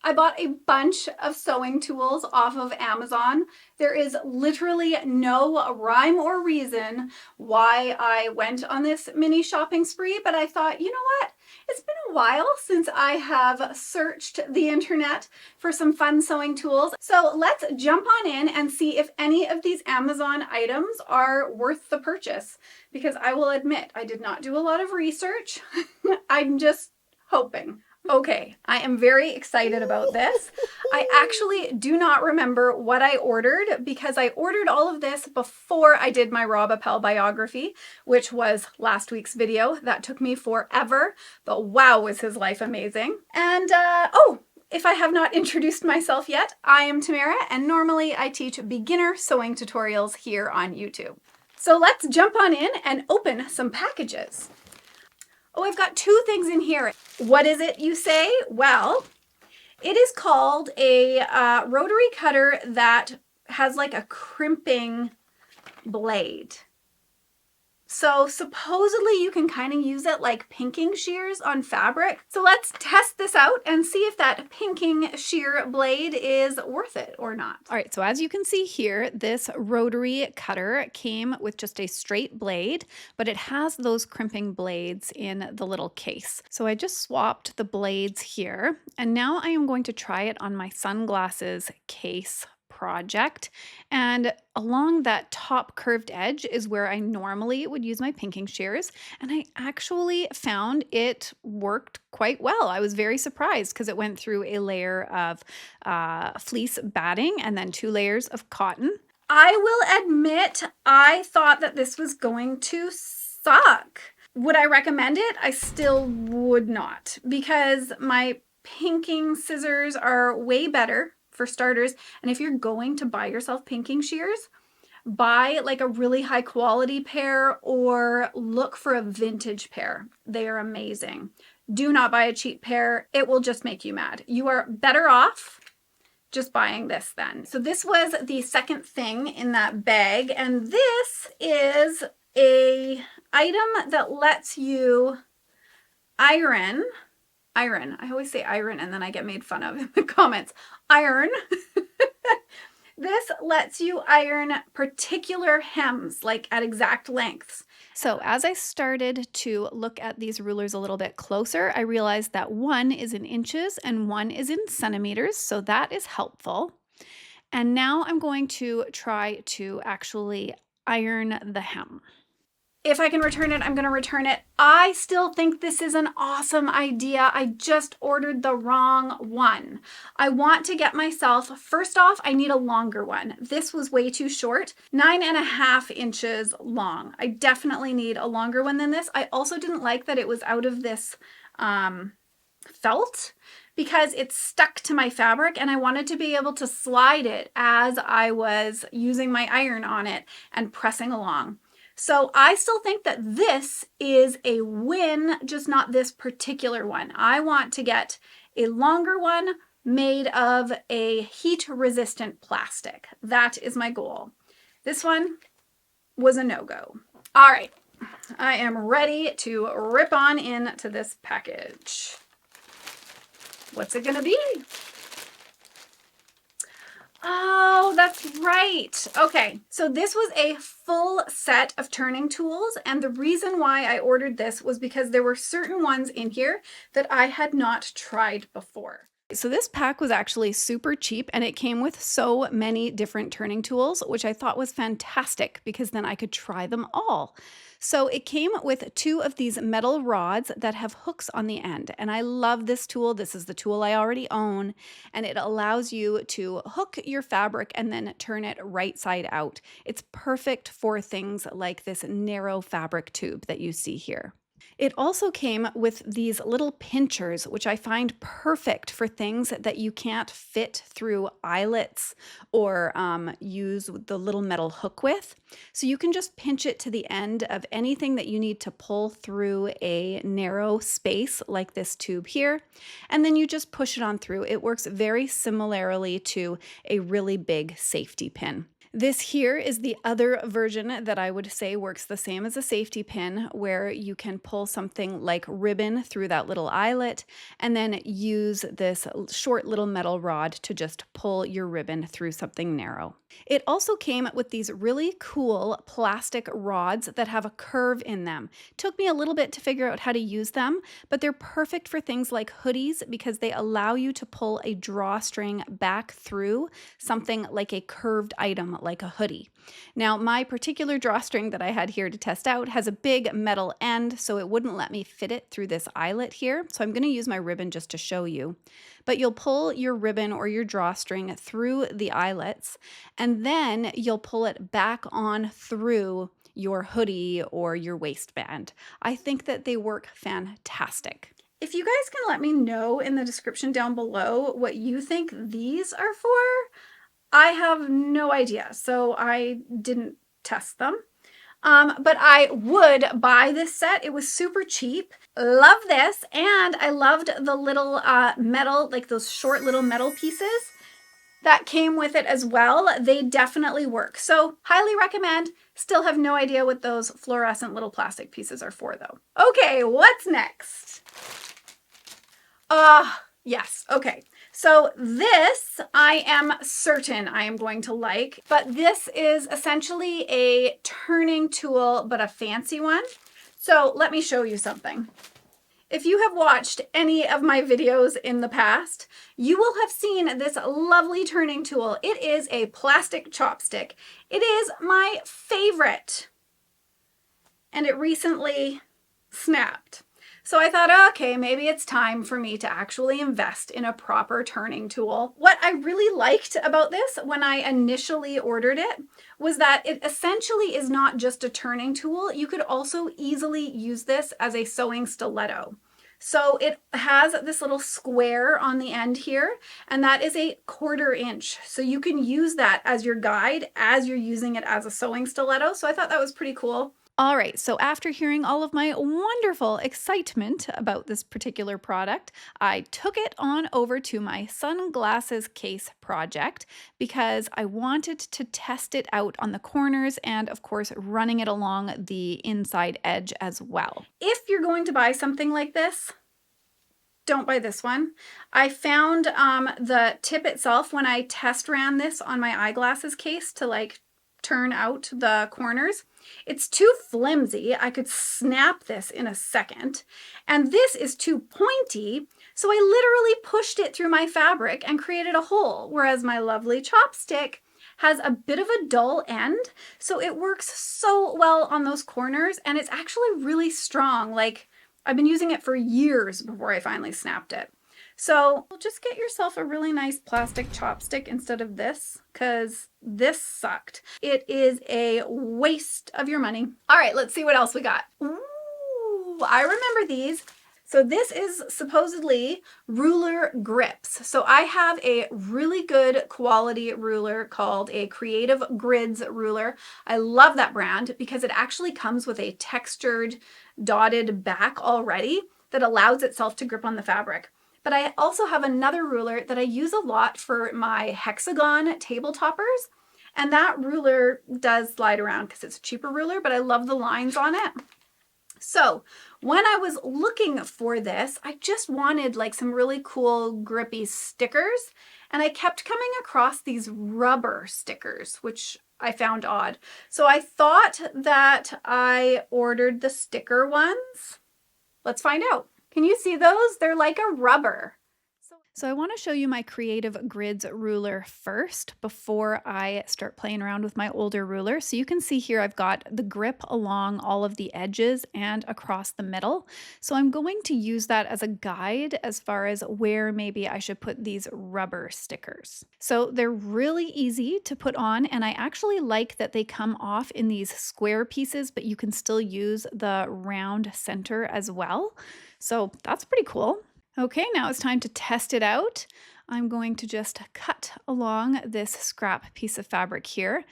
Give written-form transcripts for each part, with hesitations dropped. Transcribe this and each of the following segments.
I bought a bunch of sewing tools off of Amazon. There is literally no rhyme or reason why I went on this mini shopping spree, but I thought, you know what? It's been a while since I have searched the internet for some fun sewing tools. So let's jump on in and see if any of these Amazon items are worth the purchase, because I will admit I did not do a lot of research. I'm just hoping. Okay, I am very excited about this. I actually do not remember what I ordered because I ordered all of this before I did my Rob Appel biography, which was last week's video. That took me forever, but wow, was his life amazing. And if I have not introduced myself yet, I am Tamara, and normally I teach beginner sewing tutorials here on YouTube. So let's jump on in and open some packages. Oh, I've got two things in here. What is it, you say? Well, it is called a rotary cutter that has like a crimping blade. So supposedly you can kind of use it like pinking shears on fabric. So let's test this out and see if that pinking shear blade is worth it or not. All right, so as you can see here, this rotary cutter came with just a straight blade, but it has those crimping blades in the little case. So I just swapped the blades here, and now I am going to try it on my sunglasses case project, and along that top curved edge is where I normally would use my pinking shears, and I actually found it worked quite well. I was very surprised because it went through a layer of fleece batting and then 2 layers of cotton. I will admit I thought that this was going to suck. Would I recommend it? I still would not, because my pinking scissors are way better for starters. And if you're going to buy yourself pinking shears, buy like a really high quality pair or look for a vintage pair. They are amazing. Do not buy a cheap pair. It will just make you mad. You are better off just buying this then. So this was the second thing in that bag, and this is a item that lets you iron. I always say iron and then I get made fun of in the comments. Iron. This lets you iron particular hems, like at exact lengths. So as I started to look at these rulers a little bit closer, I realized that one is in inches and one is in centimeters, so that is helpful. And now I'm going to try to actually iron the hem. If I can return it, I'm going to return it. I still think this is an awesome idea. I just ordered the wrong one. I want to get myself, first off, I need a longer one. This was way too short, 9.5 inches long. I definitely need a longer one than this. I also didn't like that it was out of this felt, because it's stuck to my fabric, and I wanted to be able to slide it as I was using my iron on it and pressing along. So I still think that this is a win, just not this particular one. I want to get a longer one made of a heat-resistant plastic. That is my goal. This one was a no-go. All right, I am ready to rip on into this package. What's it gonna be? Oh, that's right. Okay, so this was a full set of turning tools, and the reason why I ordered this was because there were certain ones in here that I had not tried before. So this pack was actually super cheap, and it came with so many different turning tools, which I thought was fantastic because then I could try them all. So it came with 2 of these metal rods that have hooks on the end, and I love this tool. This is the tool I already own, and it allows you to hook your fabric and then turn it right side out. It's perfect for things like this narrow fabric tube that you see here. It also came with these little pinchers, which I find perfect for things that you can't fit through eyelets or use the little metal hook with. So you can just pinch it to the end of anything that you need to pull through a narrow space like this tube here, and then you just push it on through. It works very similarly to a really big safety pin. This here is the other version that I would say works the same as a safety pin, where you can pull something like ribbon through that little eyelet and then use this short little metal rod to just pull your ribbon through something narrow. It also came with these really cool plastic rods that have a curve in them. It took me a little bit to figure out how to use them, but they're perfect for things like hoodies because they allow you to pull a drawstring back through something like a curved item like a hoodie. Now, my particular drawstring that I had here to test out has a big metal end, so it wouldn't let me fit it through this eyelet here. So I'm going to use my ribbon just to show you. But you'll pull your ribbon or your drawstring through the eyelets, and then you'll pull it back on through your hoodie or your waistband. I think that they work fantastic. If you guys can let me know in the description down below what you think these are for, I have no idea, so I didn't test them. But I would buy this set. It was super cheap. Love this, and I loved the little metal, like those short little metal pieces that came with it as well. They definitely work. So highly recommend. Still have no idea what those fluorescent little plastic pieces are for though. Okay, what's next? Yes, okay. So this I am certain I am going to like, but this is essentially a turning tool, but a fancy one. So let me show you something. If you have watched any of my videos in the past, you will have seen this lovely turning tool. It is a plastic chopstick. It is my favorite, and it recently snapped. So I thought, okay, maybe it's time for me to actually invest in a proper turning tool. What I really liked about this when I initially ordered it was that it essentially is not just a turning tool. You could also easily use this as a sewing stiletto. So it has this little square on the end here, and that is a 1/4 inch. So you can use that as your guide as you're using it as a sewing stiletto. So I thought that was pretty cool. All right, so after hearing all of my wonderful excitement about this particular product, I took it on over to my sunglasses case project because I wanted to test it out on the corners and, of course, running it along the inside edge as well. If you're going to buy something like this, don't buy this one. I found the tip itself when I test ran this on my eyeglasses case to like turn out the corners. It's too flimsy. I could snap this in a second. And this is too pointy, so I literally pushed it through my fabric and created a hole, whereas my lovely chopstick has a bit of a dull end, so it works so well on those corners, and it's actually really strong. Like, I've been using it for years before I finally snapped it. So just get yourself a really nice plastic chopstick instead of this, because this sucked. It is a waste of your money. All right, let's see what else we got. Ooh, I remember these. So this is supposedly ruler grips. So I have a really good quality ruler called a Creative Grids ruler. I love that brand because it actually comes with a textured dotted back already that allows itself to grip on the fabric. But I also have another ruler that I use a lot for my hexagon table toppers. And that ruler does slide around because it's a cheaper ruler, but I love the lines on it. So when I was looking for this, I just wanted like some really cool grippy stickers. And I kept coming across these rubber stickers, which I found odd. So I thought that I ordered the sticker ones. Let's find out. Can you see those? They're like a rubber. So I want to show you my Creative Grids ruler first before I start playing around with my older ruler. So you can see here I've got the grip along all of the edges and across the middle. So I'm going to use that as a guide as far as where maybe I should put these rubber stickers. So they're really easy to put on, and I actually like that they come off in these square pieces, but you can still use the round center as well. So that's pretty cool. Okay, now it's time to test it out. I'm going to just cut along this scrap piece of fabric here,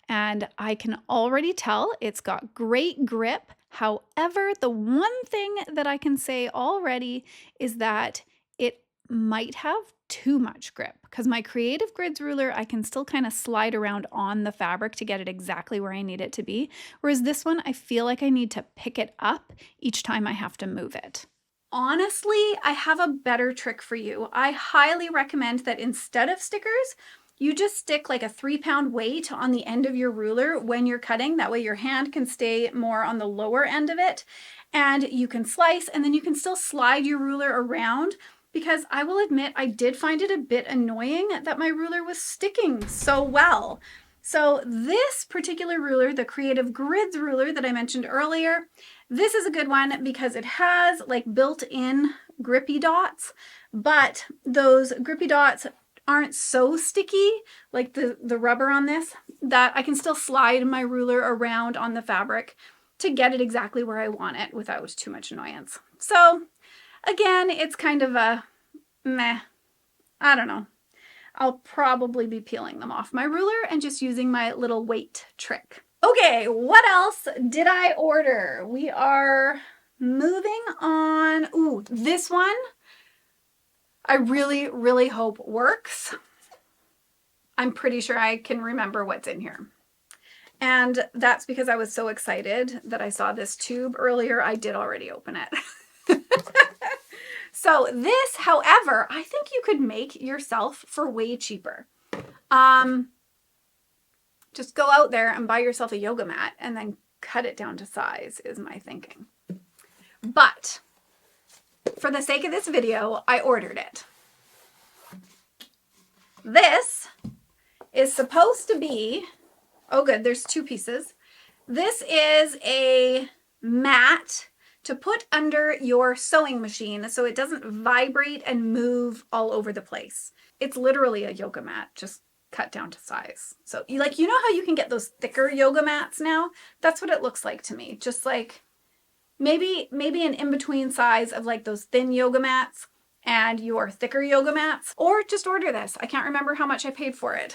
and I can already tell it's got great grip. However, the one thing that I can say already is that it might have too much grip, because my Creative Grids ruler, I can still kind of slide around on the fabric to get it exactly where I need it to be. Whereas this one, I feel like I need to pick it up each time I have to move it. Honestly, I have a better trick for you. I highly recommend that instead of stickers, you just stick like a 3-pound weight on the end of your ruler when you're cutting. That way your hand can stay more on the lower end of it, and you can slice, and then you can still slide your ruler around, because I will admit I did find it a bit annoying that my ruler was sticking so well. So this particular ruler, the Creative Grids ruler that I mentioned earlier, this is a good one because it has like built-in grippy dots, but those grippy dots aren't so sticky like the rubber on this, that I can still slide my ruler around on the fabric to get it exactly where I want it without too much annoyance. So again, it's kind of a meh, I don't know. I'll probably be peeling them off my ruler and just using my little weight trick. Okay, what else did I order? We are moving on. Ooh, this one I really, really hope works. I'm pretty sure I can remember what's in here. And that's because I was so excited that I saw this tube earlier. I did already open it. So this, however, I think you could make yourself for way cheaper. Just go out there and buy yourself a yoga mat and then cut it down to size is my thinking. But for the sake of this video, I ordered it. This is supposed to be, oh good, there's 2 pieces. This is a mat to put under your sewing machine so it doesn't vibrate and move all over the place. It's literally a yoga mat, just cut down to size. So you know how you can get those thicker yoga mats now? That's what it looks like to me. Just like maybe an in-between size of like those thin yoga mats and your thicker yoga mats, or just order this. I can't remember how much I paid for it.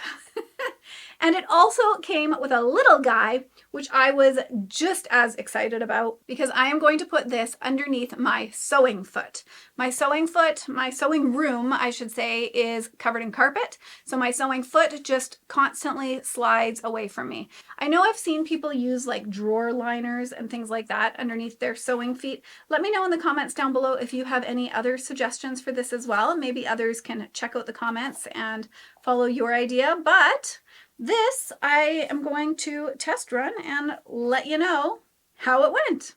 And it also came with a little guy, which I was just as excited about because I am going to put this underneath my sewing foot. My sewing foot, my sewing room, I should say, is covered in carpet. So my sewing foot just constantly slides away from me. I know I've seen people use like drawer liners and things like that underneath their sewing feet. Let me know in the comments down below if you have any other suggestions for this as well. Maybe others can check out the comments and follow your idea. But this I am going to test run and let you know how it went.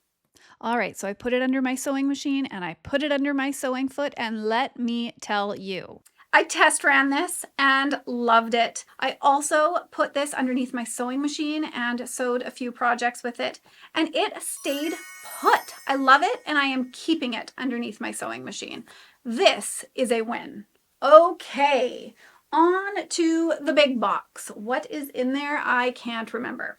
All right, so I put it under my sewing machine and I put it under my sewing foot, and let me tell you, I test ran this and loved it. I also put this underneath my sewing machine and sewed a few projects with it, and it stayed put. I love it, and I am keeping it underneath my sewing machine. This is a win. Okay, on to the big box. What is in there? I can't remember.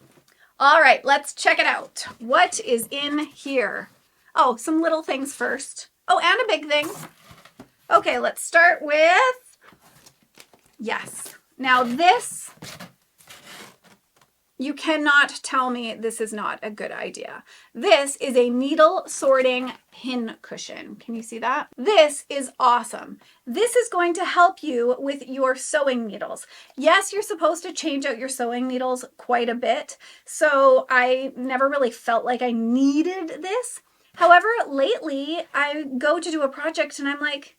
All right, let's check it out. What is in here? Oh, some little things first. Oh, and a big thing. Okay, let's start with, yes. Now this, you cannot tell me this is not a good idea. This is a needle sorting pin cushion. Can you see that? This is awesome. This is going to help you with your sewing needles. Yes, you're supposed to change out your sewing needles quite a bit, so I never really felt like I needed this. However, lately I go to do a project and I'm like,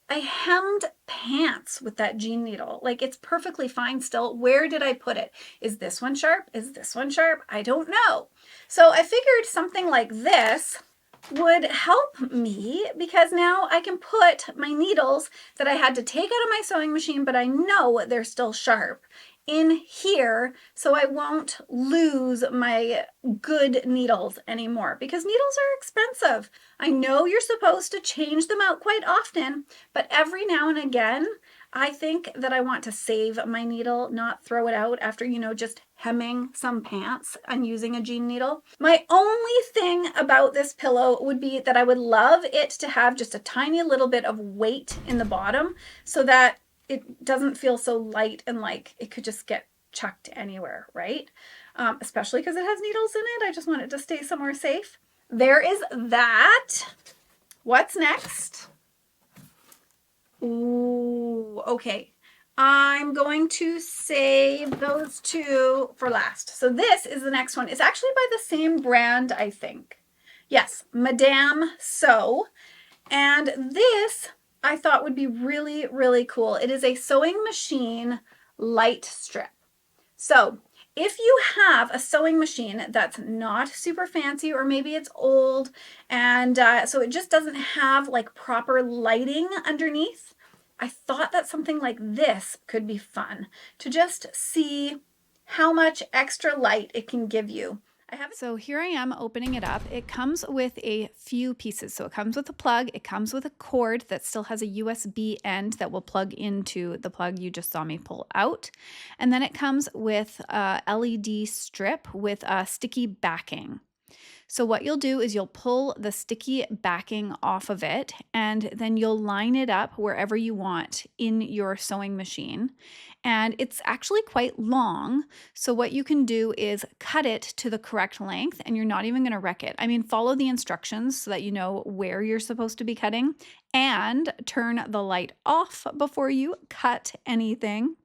I hemmed pants with that jean needle. Like, it's perfectly fine still. Where did I put it? Is this one sharp? Is this one sharp? I don't know. So I figured something like this would help me, because now I can put my needles that I had to take out of my sewing machine, but I know they're still sharp, in here, so I won't lose my good needles anymore, because needles are expensive. I know you're supposed to change them out quite often, but every now and again, I think that I want to save my needle, not throw it out after, just hemming some pants and using a jean needle. My only thing about this pillow would be that I would love it to have just a tiny little bit of weight in the bottom so that it doesn't feel so light and like it could just get chucked anywhere, right? Especially because it has needles in it. I just want it to stay somewhere safe. There is that. What's next? Ooh, okay. I'm going to save those two for last. So this is the next one. It's actually by the same brand, I think. Yes, Madame So. And this I thought would be really, really cool. It is a sewing machine light strip. So if you have a sewing machine that's not super fancy, or maybe it's old, and so it just doesn't have like proper lighting underneath, I thought that something like this could be fun to just see how much extra light it can give you. So here I am opening it up. It comes with a few pieces. So it comes with a plug, it comes with a cord that still has a USB end that will plug into the plug you just saw me pull out. And then it comes with a LED strip with a sticky backing. So what you'll do is you'll pull the sticky backing off of it, and then you'll line it up wherever you want in your sewing machine. And it's actually quite long. So what you can do is cut it to the correct length, and you're not even going to wreck it. I mean, follow the instructions so that you know where you're supposed to be cutting, and turn the light off before you cut anything.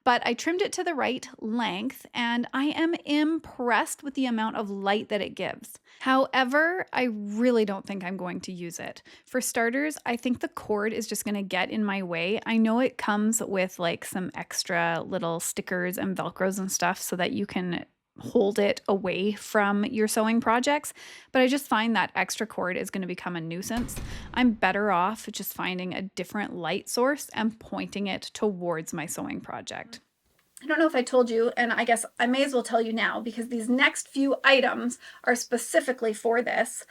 But I trimmed it to the right length, and I am impressed with the amount of light that it gives. However, I really don't think I'm going to use it. For starters, I think the cord is just going to get in my way. I know it comes with like some extra little stickers and Velcros and stuff so that you can hold it away from your sewing projects, but I just find that extra cord is going to become a nuisance. I'm better off just finding a different light source and pointing it towards my sewing project. I don't know if I told you, and I guess I may as well tell you now because these next few items are specifically for this.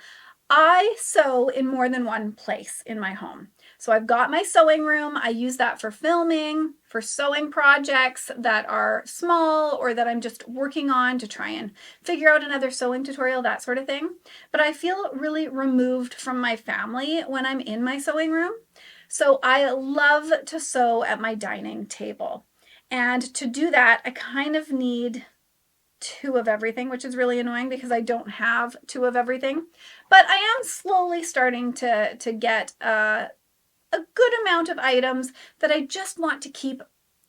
I sew in more than one place in my home. So I've got my sewing room. I use that for filming, for sewing projects that are small or that I'm just working on to try and figure out another sewing tutorial, that sort of thing. But I feel really removed from my family when I'm in my sewing room. So I love to sew at my dining table. And to do that, I kind of need two of everything, which is really annoying because I don't have two of everything. But I am slowly starting to get a good amount of items that I just want to keep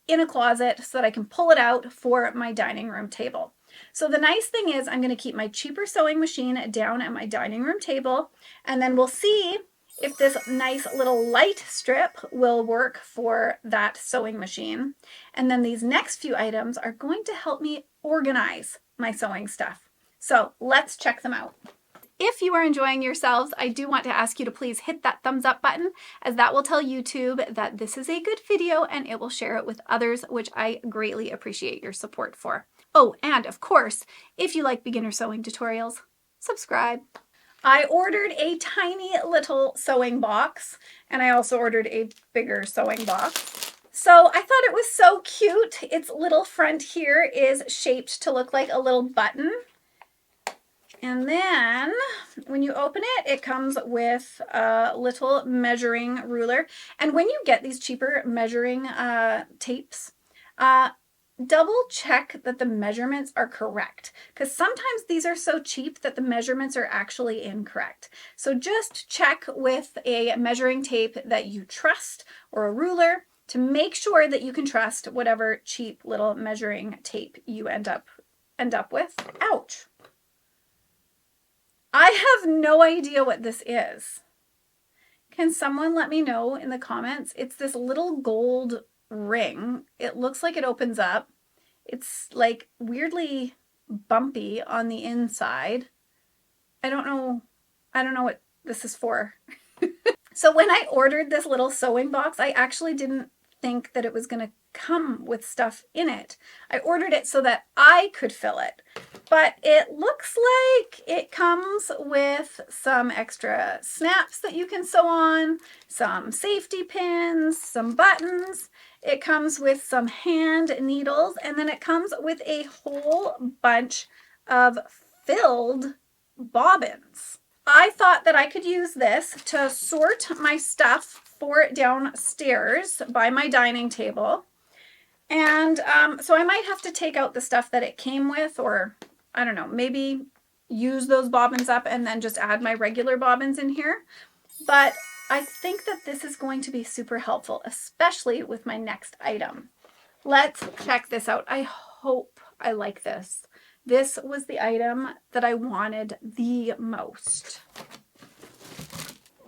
in a closet so that I can pull it out for my dining room table. So the nice thing is I'm going to keep my cheaper sewing machine down at my dining room table, and then we'll see if this nice little light strip will work for that sewing machine. And then these next few items are going to help me organize my sewing stuff. So let's check them out. If you are enjoying yourselves, I do want to ask you to please hit that thumbs up button, as that will tell YouTube that this is a good video and it will share it with others, which I greatly appreciate your support for. Oh, and of course, if you like beginner sewing tutorials, subscribe. I ordered a tiny little sewing box, and I also ordered a bigger sewing box. So I thought it was so cute. Its little front here is shaped to look like a little button. And then when you open it, it comes with a little measuring ruler. And when you get these cheaper measuring tapes, double check that the measurements are correct, because sometimes these are so cheap that the measurements are actually incorrect. So just check with a measuring tape that you trust or a ruler to make sure that you can trust whatever cheap little measuring tape you end up with. Ouch. I have no idea what this is. Can someone let me know in the comments? It's this little gold ring. It looks like it opens up. It's like weirdly bumpy on the inside. I don't know what this is for. So when I ordered this little sewing box, I actually didn't think that it was going to come with stuff in it. I ordered it so that I could fill it, but it looks like it comes with some extra snaps that you can sew on, some safety pins, some buttons. It comes with some hand needles, and then it comes with a whole bunch of filled bobbins. I thought that I could use this to sort my stuff for downstairs by my dining table. And so I might have to take out the stuff that it came with, or I don't know, maybe use those bobbins up and then just add my regular bobbins in here. But I think that this is going to be super helpful, especially with my next item. Let's check this out. I hope I like this. This was the item that I wanted the most.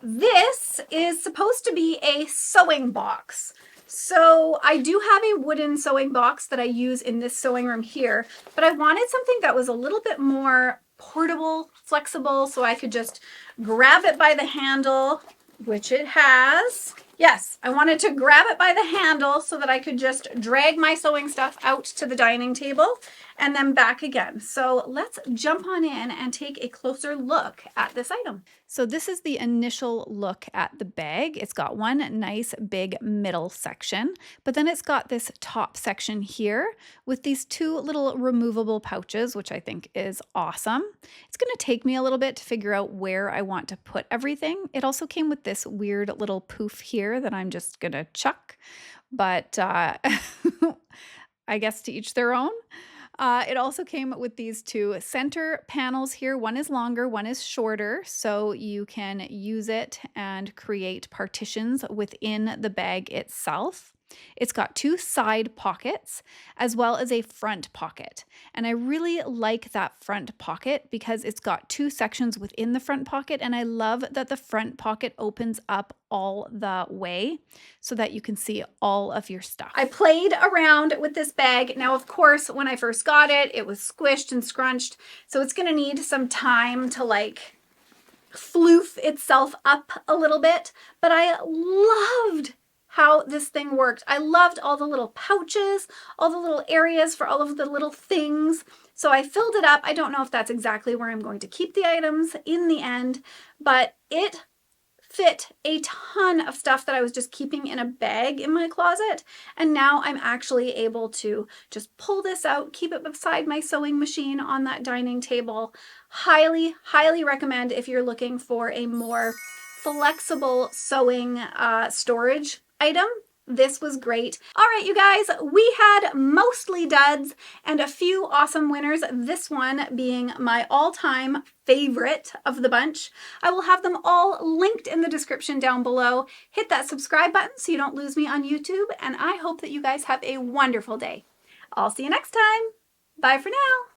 This is supposed to be a sewing box. So I do have a wooden sewing box that I use in this sewing room here, but I wanted something that was a little bit more portable, flexible, so I could just grab it by the handle, which it has. Yes, I wanted to grab it by the handle so that I could just drag my sewing stuff out to the dining table and then back again. So let's jump on in and take a closer look at this item. So this is the initial look at the bag. It's got one nice big middle section, but then it's got this top section here with these two little removable pouches, which I think is awesome. It's going to take me a little bit to figure out where I want to put everything. It also came with this weird little poof here that I'm just going to chuck, but I guess to each their own. It also came with these two center panels here. One is longer, one is shorter, so you can use it and create partitions within the bag itself. It's got two side pockets as well as a front pocket. And I really like that front pocket because it's got two sections within the front pocket. And I love that the front pocket opens up all the way so that you can see all of your stuff. I played around with this bag. Now, of course, when I first got it, it was squished and scrunched. So it's going to need some time to like floof itself up a little bit. But I loved how this thing worked. I loved all the little pouches, all the little areas for all of the little things. So I filled it up. I don't know if that's exactly where I'm going to keep the items in the end, but it fit a ton of stuff that I was just keeping in a bag in my closet. And now I'm actually able to just pull this out, keep it beside my sewing machine on that dining table. Highly, highly recommend if you're looking for a more flexible sewing storage item. This was great. All right, you guys, we had mostly duds and a few awesome winners, this one being my all-time favorite of the bunch. I will have them all linked in the description down below. Hit that subscribe button so you don't lose me on YouTube, and I hope that you guys have a wonderful day. I'll see you next time. Bye for now.